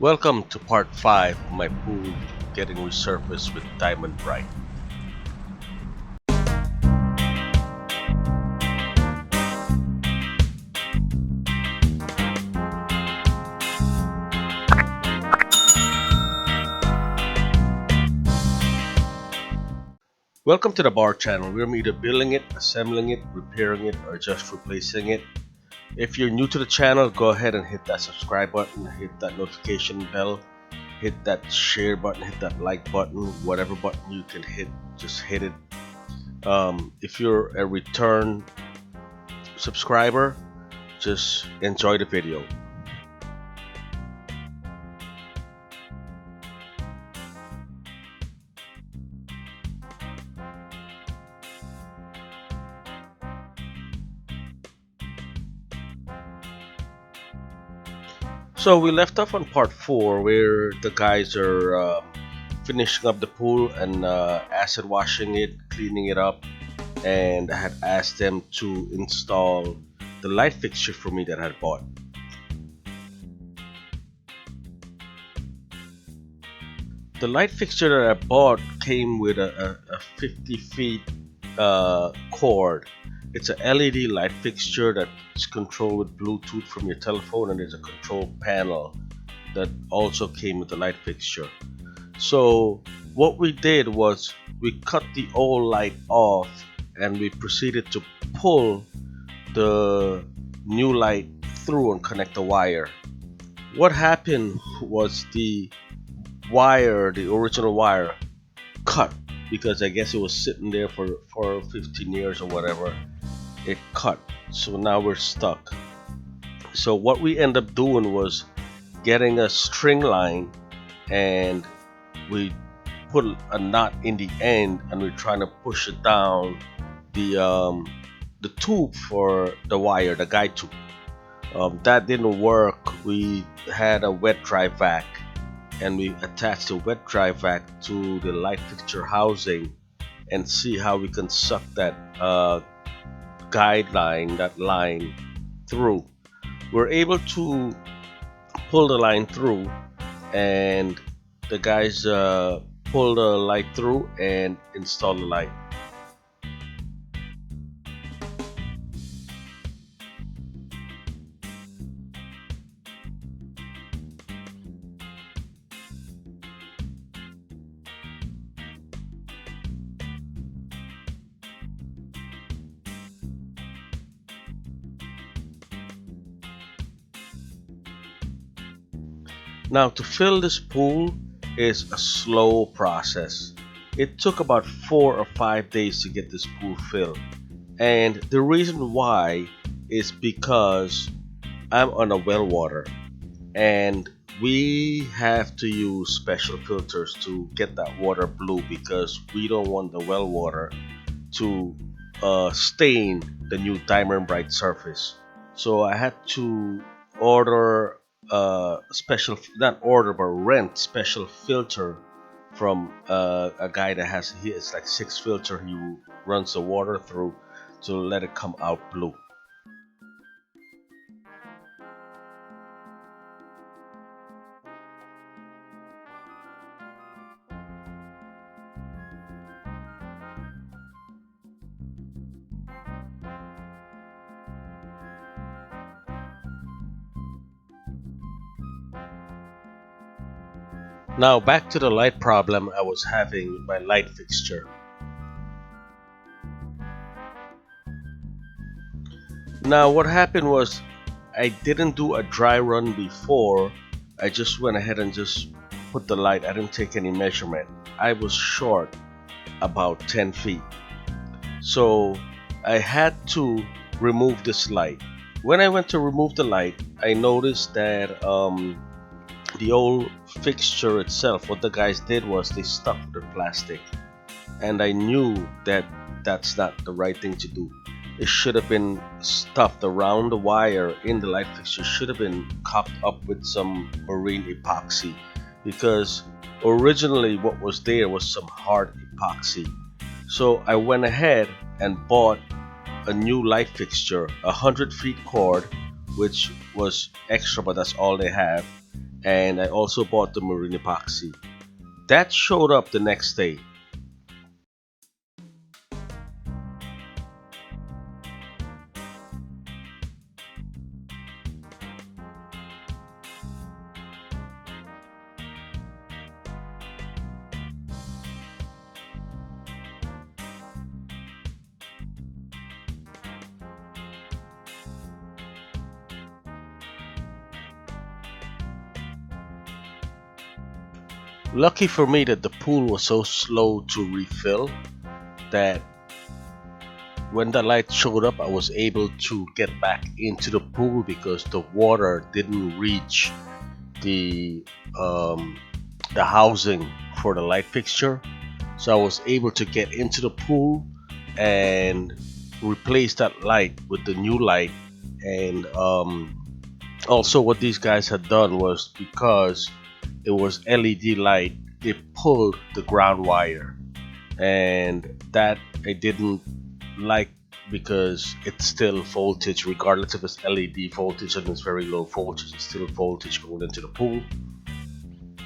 Welcome to part 5 of my pool getting resurfaced with Diamond Brite. Welcome to the bar channel where I'm either building it, assembling it, repairing it, or just replacing it. If you're new to the channel, go ahead and hit that subscribe button, hit that notification bell, hit that share button, hit that like button, whatever button you can hit, just hit it. If you're a return subscriber, just enjoy the video. So we left off on part 4 where the guys are finishing up the pool and acid washing it, cleaning it up, and I had asked them to install the light fixture for me that I had bought. The light fixture that I bought came with a 50 feet cord. It's a LED light fixture that's controlled with Bluetooth from your telephone, and there's a control panel that also came with the light fixture. So what we did was we cut the old light off and we proceeded to pull the new light through and connect the wire. What happened was the original wire, cut because I guess it was sitting there for 15 years or whatever. It cut, so now we're stuck. So what we end up doing was getting a string line, and we put a knot in the end, and we're trying to push it down the tube for the wire, the guide tube. That didn't work. We had a wet dry vac, and we attached the wet dry vac to the light fixture housing and see how we can suck that guideline, that line through. We're able to pull the line through, and the guys pull the light through and install the light. Now, to fill this pool is a slow process. It took about 4 or 5 days to get this pool filled. And the reason why is because I'm on a well water, and we have to use special filters to get that water blue because we don't want the well water to stain the new Diamond Brite surface. So I had to order special, not order but rent special filter from a guy that it's like 6 filter he runs the water through to let it come out blue. Now back to the light problem I was having with my light fixture. Now what happened was I didn't do a dry run before. I just went ahead and just put the light. I didn't take any measurement. I was short about 10 feet. So I had to remove this light. When I went to remove the light, I noticed that the old fixture itself, what the guys did was they stuffed the plastic, and I knew that that's not the right thing to do. It should have been stuffed around the wire in the light fixture, should have been capped up with some marine epoxy, because originally what was there was some hard epoxy. So I went ahead and bought a new light fixture, 100 feet cord, which was extra but that's all they have, and I also bought the marine epoxy. That showed up the next day. Lucky for me that the pool was so slow to refill that when the light showed up, I was able to get back into the pool because the water didn't reach the um, the housing for the light fixture. So I was able to get into the pool and replace that light with the new light. And also, what these guys had done was, because it was LED light, they pulled the ground wire, and that I didn't like because it's still voltage, regardless if it's LED voltage and it's very low voltage, it's still voltage going into the pool.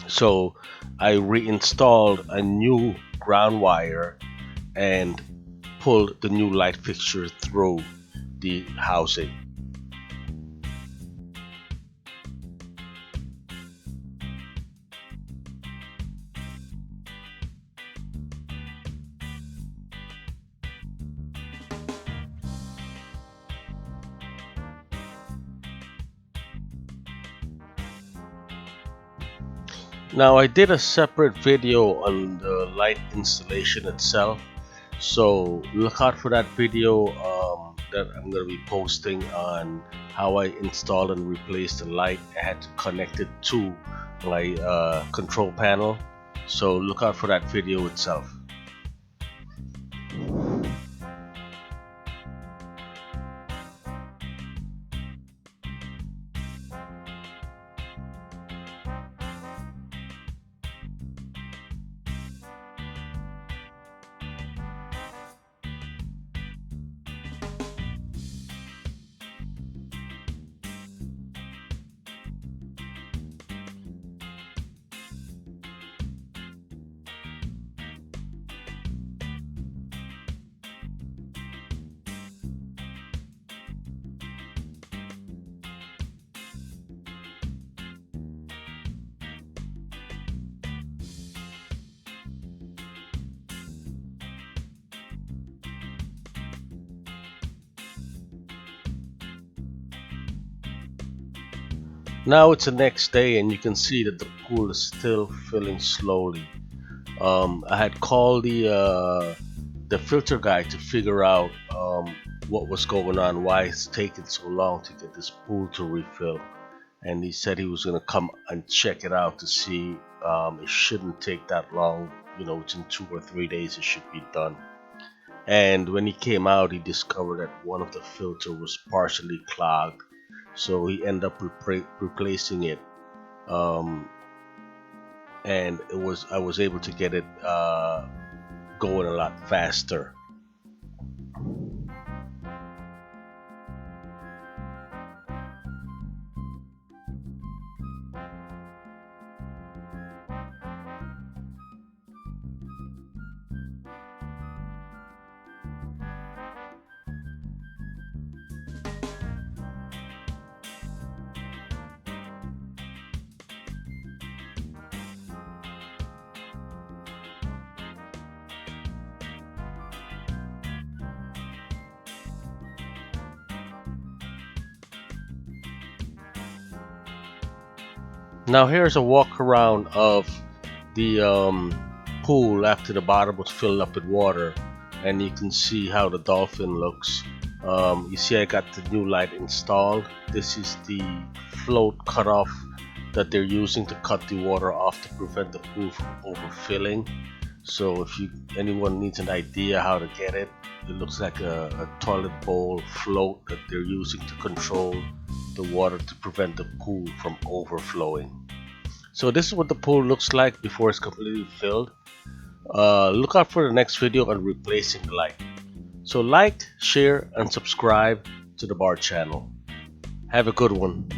So I reinstalled a new ground wire and pulled the new light fixture through the housing. Now I did a separate video on the light installation itself, so look out for that video that I'm going to be posting on how I installed and replaced the light. I had to connect it to my control panel, so look out for that video itself. Now it's the next day, and you can see that the pool is still filling slowly. I had called the filter guy to figure out what was going on, why it's taking so long to get this pool to refill, and he said he was going to come and check it out to see. It shouldn't take that long, within 2 or 3 days it should be done. And when he came out, he discovered that one of the filter was partially clogged, so he ended up replacing it. And I was able to get it going a lot faster. Now here's a walk around of the pool after the bottom was filled up with water, and you can see how the dolphin looks. You see I got the new light installed. This is the float cutoff that they're using to cut the water off to prevent the pool from overfilling. So if anyone needs an idea how to get it, it looks like a toilet bowl float that they're using to control the water to prevent the pool from overflowing. So this is what the pool looks like before it's completely filled. Look out for the next video on replacing the light. So like, share, and subscribe to the Bar channel. Have a good one.